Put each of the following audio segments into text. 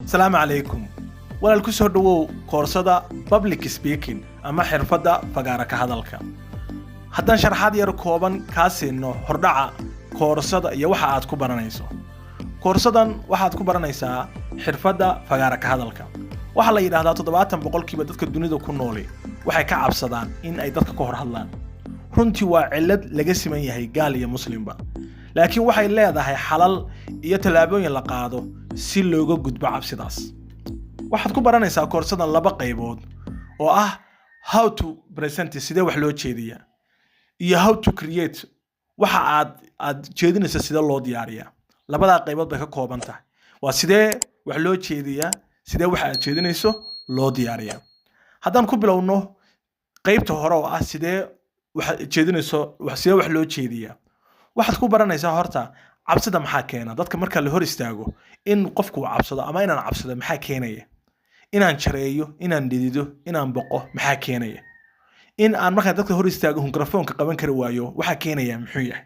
السلام عليكم walaal ku soo dhawow koorsada public speaking ama xirfada fagaara ka hadalka haddaan sharaxaad yar kooban ka siino hordhaca koorsada iyo waxa aad ku baranayso koorsadan waxaad ku baranaysaa xirfada fagaara ka hadalka waxa la yiraahdaa 70% dadka dunida ku nool waxay ka cabsadaan in ay dadka ka hor hadlaan runtii waa cilad laga siman yahay gaal iyo muslimba laakiin waxay leedahay xalal iyo talaabooyin la qaado si looga gudbo cabsidaas waxaad ku baranaysaa koorsadan laba qaybood oo ah how to present sidee wax loo jeediyaa iyo how to create waxa aad jeedinaysaa sida loo diyaariyaa labada qaybood bay ka kooban tahay waa sidee wax loo jeediyaa sidee wax aad jeedinayso loo diyaariyaa haddaan ku bilowno qaybta hore oo ah sidee wax jeedinayso sidee wax loo jeediyaa waxaad ku baranaysaa horta cabsida maxaa keena dadka marka la hor istaago in qofku cabsado ama inaan cabsado maxaa keenaya inaan jareeyo inaan dhidido inaan boqo maxaa keenaya in aan marka dadka hor istaago mikrofoonka qaban kari waayo waxa keenaya muxuu yahay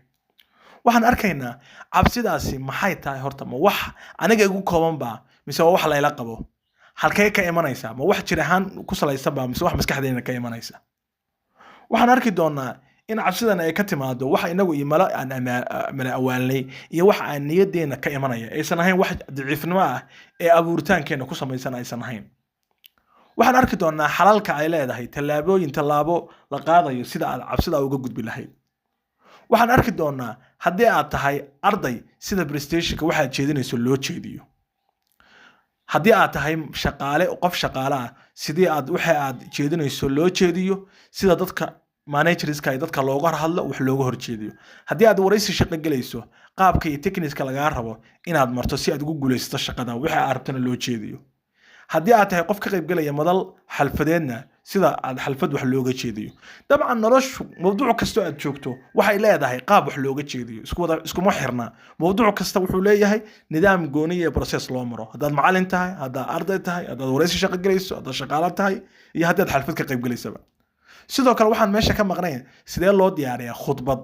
waxaan arkaynaa cabsidaasi maxay tahay horta ma wax aniga igu kooban baa mise wax la ila qabo halkay ka imanaysa ma wax jir ahaan ku salaysan baa mise wax maskaxdeena ka imanaysa waxaan arki doonaa in cabsidan ay ka timaado waxa inagu imala aan awaalnay iyo waxa aan niyadeena ka imanaya aysan ahayn wax daciifnimo ah ee abuuritaankeena ku samaysan aysan ahayn waxaan arki doonaa xalalka ay leedahay talaabo la qaadayo sida aad cabsida uga gudbi lahayd waxaan arki doonaa haddii aad tahay arday sida presentationka waxa jeedinayso loo jeediyo haddii aad tahay qof shaqaale ah sidii aad waxa aad jeedinayso loo jeediyo sida dadka managerska ay dadka looga hadlo wax looga horjeediyo haddii aad waraysi shaqo galayso qaabka iyo technique laga rabo inaad marto si aad ugu guuleysato shaqada waxa aad rabtana loo jeediyo haddii aad tahay qof ka qayb galaya madal xalfadeedna sida aad xalfad wax looga jeediyo dabcan noloshu mawduuc kasto aad joogto waxay leedahay qaab wax looga jeediyo isku ma xirna mawduuc kasta wuxuu leeyahay nidaam gooni iyo process loo maro haddaad macallin tahay haddaad arday tahay haddaad waraysi shaqo galayso haddaad shaqaale tahay iyo haddaad xalfad ka qayb galaysaba sidoo kale waxaan meesha ka maqnayn sidee loo diyaariyaa khudbad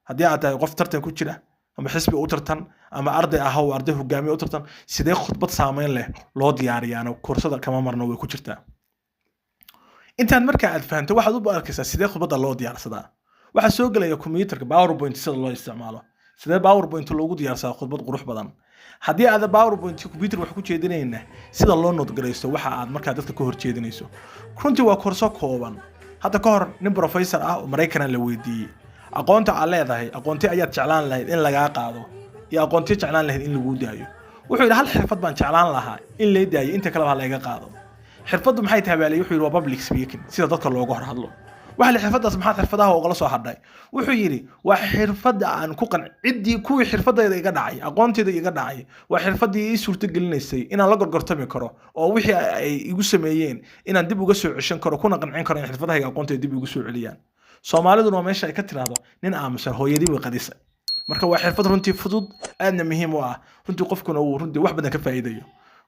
haddii aad tahay qof tartan ku jira ama xisbi u tartan ama arday ah oo arday hogaamiye u tartan sidee khudbad saameyn leh loo diyaariyaa koorsada kama marno way ku jirtaa intaan marka aad fahanto waxaad u arkaysaa sidee khudbada loo diyaarsadaa waxa soo galaya computerka PowerPoint sida loo isticmaalo sidee PowerPoint loogu diyaarsadaa khudbad qurux badan haddii aad PowerPoint computer wax ku jeedinayna sida loo nodgareysto waxa aad marka dadka ka hor jeedinayso runtii waa koorso kooban hadda ka hor nin professor ah oo Mareykan la weydiiyay aqoonta aad leedahay aqoontii ayaad jeclaan lahayd in laga qaado iyo aqoontii jeclaan lahayd in lagu daayo wuxuu yiri hal xirfad baan jeclaan lahaa in la daayo inta kale baa laga qaado xirfadu maxay tahay wuxuu yiri waa public speaking sida dadka looga hor hadlo waxa xirfadaas maxaa xirfadaha oo kala soo hadhay wuxuu yiri waa xirfada aan ku qancidii kuwii xirfadayda iga dhacay aqoonteeda iga dhacay waa xirfadii ii suurta gelinaysay inaan la gorgortami karo oo wixii ay igu sameeyeen inaan dib uga soo ceshan karo kuna qancin karo in xirfadaha aqoonteeda dib ugu soo celiyaan Soomaaliduna waa meesha ay ka tiraahdo nin aamusan hooyadii way qadisay marka waa xirfad runtii fudud aadna muhiim u ah runtii qofkuna uu runtii wax badan ka faa'iideeyo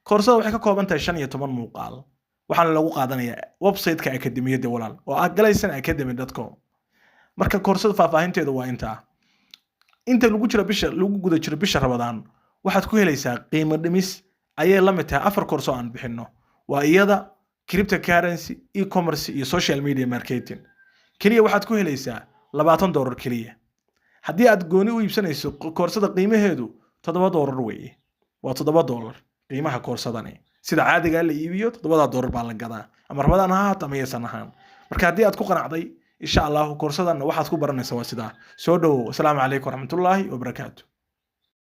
koorsada waxay ka kooban tahay 15 muuqaal waxaan lagu qaadanayaa website-ka akademiyada walaal oo ah galaysanacademy.com marka koorsada faahfaahinteedu waa inta lagu guda jiro bisha Ramadaan waxaad ku helaysaa qiimo dhimis ayay la mid tahay 4 koorso aan bixino waa iyada cryptocurrency e-commerce iyo social media marketing kaliya waxaad ku helaysaa $20 kaliya haddii aad gooni u iibsanayso koorsada qiimaheedu $7 weeye waa $7 qiimaha koorsadani sida caadiga la iibiyo $7 baa la gadaa ama Ramadaan ha haato ama yeesan ahaan marka haddii aad ku qanacday insha Allah koorsadan waxaad ku baranaysaa waa sida soo dhawo assalaamu calaykum waraxmatullaahi wabarakaatuh